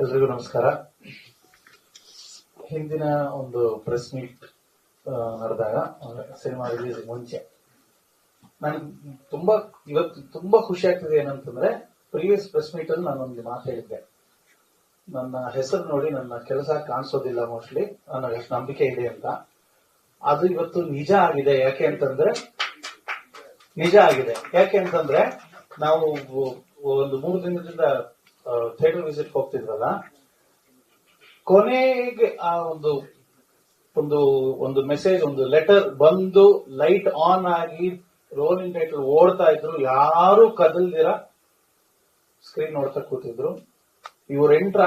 ಎಲ್ರಿಗೂ ನಮಸ್ಕಾರ. ಹಿಂದಿನ ಒಂದು ಪ್ರೆಸ್ ಮೀಟ್ ನಡೆದಾಗ ಸಿನಿಮಾ ರಿಲೀಸ್ ಮುಂಚೆ ನನಗೆ ಇವತ್ತು ತುಂಬಾ ಖುಷಿ ಆಗ್ತಿದೆ. ಏನಂತಂದ್ರೆ ಪ್ರೀವಿಯಸ್ ಪ್ರೆಸ್ ಮೀಟ್ ಅಲ್ಲಿ ನಾನೊಂದು ಮಾತು ಹೇಳಿದ್ದೆ, ನನ್ನ ಹೆಸರು ನೋಡಿ ನನ್ನ ಕೆಲಸ ಕಾಣಿಸೋದಿಲ್ಲ ಮೋಸ್ಟ್ಲಿ, ನನಗೆ ಎಷ್ಟು ನಂಬಿಕೆ ಇದೆ ಅಂತ. ಅದು ಇವತ್ತು ನಿಜ ಆಗಿದೆ. ಯಾಕೆ ಅಂತಂದ್ರೆ ನಾವು ಒಂದು 3 ದಿನದಿಂದ ಥಿಯೇಟರ್ ವಿಸಿಟ್ ಹೋಗ್ತಿದ್ವಲ್ಲ, ಕೊನೆಗೆ ಆ ಒಂದು ಮೆಸೇಜ್, ಒಂದು ಲೆಟರ್ ಬಂದು ಲೈಟ್ ಆನ್ ಆಗಿ ರೋಲಿಂಗ್ ಟೈಟಲ್ ಓಡ್ತಾ ಇದ್ರು, ಯಾರು ಕದಲ್ದಿರ ಸ್ಕ್ರೀನ್ ನೋಡ್ತಾ ಕೂತಿದ್ರು. ಇವ್ರು ಎಂಟರ್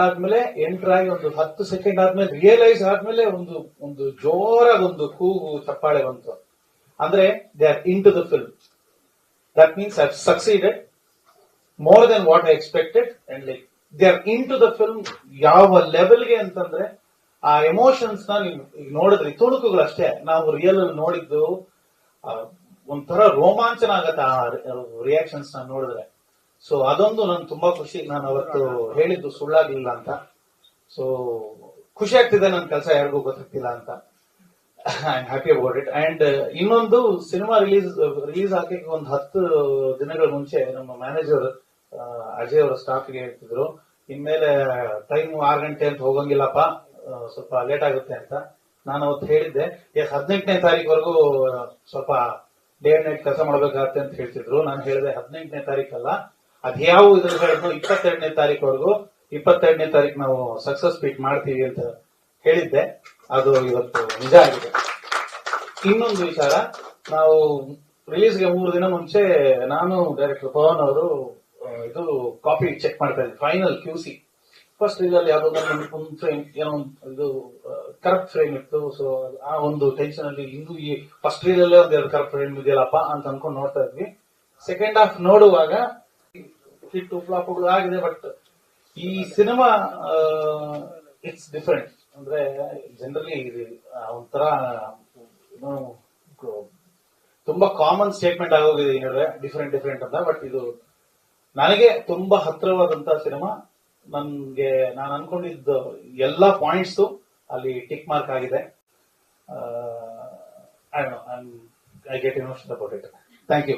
ಆಗಿ ಒಂದು 10 ಸೆಕೆಂಡ್ ಆದ್ಮೇಲೆ ರಿಯಲೈಸ್ ಆದ್ಮೇಲೆ ಒಂದು ಜೋರಾಗಿ ಒಂದು ಕೂಗು ಚಪ್ಪಾಳೆ ಬಂತು. ಅಂದ್ರೆ they are into the film. That means I have succeeded more than what I expected, and like they are into the film. ಯಾವ ಲೆವೆಲ್ಗೆ ಅಂತಂದ್ರೆ ಆ ಎಮೋಷನ್ಸ್ ನ ನೀವು ನೋಡಿದ್ರಿ, ತುಣುಕುಗಳಷ್ಟೇ. ನಾವು ರಿಯಲ್ ಅಲ್ಲಿ ನೋಡಿದ್ದು ಒಂಥರ ರೋಮಾಂಚನ ಆಗತ್ತೆ ಆ ರಿಯಾಕ್ಷನ್ಸ್ ನ ನೋಡಿದ್ರೆ. ಸೊ ಅದೊಂದು ನನ್ಗೆ ತುಂಬಾ ಖುಷಿ. ನಾನು ಅವತ್ತು ಹೇಳಿದ್ದು ಸುಳ್ಳಾಗ್ಲಿಲ್ಲ ಅಂತ. ಸೊ ಖುಷಿ ಆಗ್ತಿದೆ, ನನ್ನ ಕೆಲಸ ಯಾರಿಗೂ ಗೊತ್ತಾಗ್ತಿಲ್ಲ ಅಂತ. I am happy about it. And ಇನ್ನೊಂದು, ಸಿನಿಮಾ ರಿಲೀಸ್ ಆಗಕ್ಕೆ ಒಂದು 10 ದಿನಗಳ ಮುಂಚೆ ನಮ್ಮ ಮ್ಯಾನೇಜರ್ ಅಜಯ್ ಅವರ ಸ್ಟಾಫ್ಗೆ ಹೇಳ್ತಿದ್ರು, ಇನ್ಮೇಲೆ ಟೈಮ್ 6 ಗಂಟೆ ಅಂತ ಹೋಗಂಗಿಲ್ಲಪ್ಪ, ಸ್ವಲ್ಪ ಲೇಟ್ ಆಗುತ್ತೆ ಅಂತ. ನಾನು ಅವತ್ತು ಹೇಳಿದ್ದೆ, 18ನೇ ತಾರೀಕುವರೆಗೂ ಸ್ವಲ್ಪ ಡೇ ಅಂಡ್ ನೈಟ್ ಕೆಲಸ ಮಾಡ್ಬೇಕಾಗತ್ತೆ ಅಂತ ಹೇಳ್ತಿದ್ರು. ನಾನು ಹೇಳಿದೆ 18ನೇ ತಾರೀಕಲ್ಲ, ಅದ್ಯಾವ ಇದ್ರ ಹೇಳಿದ್ರು 22ನೇ ತಾರೀಕುವರೆಗೂ. 22ನೇ ತಾರೀಕು ನಾವು ಸಕ್ಸಸ್ ಮೀಟ್ ಮಾಡ್ತೀವಿ ಅಂತ ಹೇಳಿದ್ದೆ. ಅದು ಇವತ್ತು ನಿಜ ಆಗಿದೆ. ಇನ್ನೊಂದು ವಿಚಾರ, ನಾವು ರಿಲೀಸ್ಗೆ 3 ದಿನ ಮುಂಚೆ ನಾನು ಡೈರೆಕ್ಟರ್ ಪವನ್ ಅವರು ಇದು ಕಾಪಿ ಚೆಕ್ ಮಾಡ್ತಾ ಇದ್ವಿ, ಫೈನಲ್ QC. ಫಸ್ಟ್ ರೀಲ್ ಯಾವ್ದೋ ಒಂದು ಫ್ರೇಮ್, ಏನೋ ಇದು ಕರೆಕ್ಟ್ ಫ್ರೇಮ್ ಇತ್ತು. ಸೊ ಆ ಒಂದು ಟೆನ್ಷನ್ ಅಲ್ಲಿ ಇಂದು ಈ ಫಸ್ಟ್ ರೀಲ್ ಅಲ್ಲೇ ಒಂದ್ 2 ಕರೆಕ್ಟ್ ಫ್ರೇಮ್ ಇದೆಯಲ್ಲಪ್ಪ ಅಂತ ಅನ್ಕೊಂಡು ನೋಡ್ತಾ ಇದ್ವಿ. ಸೆಕೆಂಡ್ ಹಾಫ್ ನೋಡುವಾಗ ಹಿಟ್ಟು ಫ್ಲಾಪ್ಗಳು ಆಗಿದೆ. ಬಟ್ ಈ ಸಿನಿಮಾ ಇಟ್ಸ್ ಡಿಫರೆಂಟ್. ಅಂದ್ರೆ ಜನರಲಿ ಒಂಥರ ತುಂಬಾ ಕಾಮನ್ ಸ್ಟೇಟ್ಮೆಂಟ್ ಆಗೋಗಿದೆ ಈ ನಡುವೆ, ಡಿಫರೆಂಟ್ ಅಂತ. ಬಟ್ ಇದು ನನಗೆ ತುಂಬಾ ಹತ್ತಿರವಾದಂತ ಸಿನಿಮಾ. ನಾನು ಅನ್ಕೊಂಡಿದ್ದ ಎಲ್ಲಾ ಪಾಯಿಂಟ್ಸ್ ಅಲ್ಲಿ ಟಿಕ್ ಮಾರ್ಕ್ ಆಗಿದೆ. I get emotional about it. Thank you.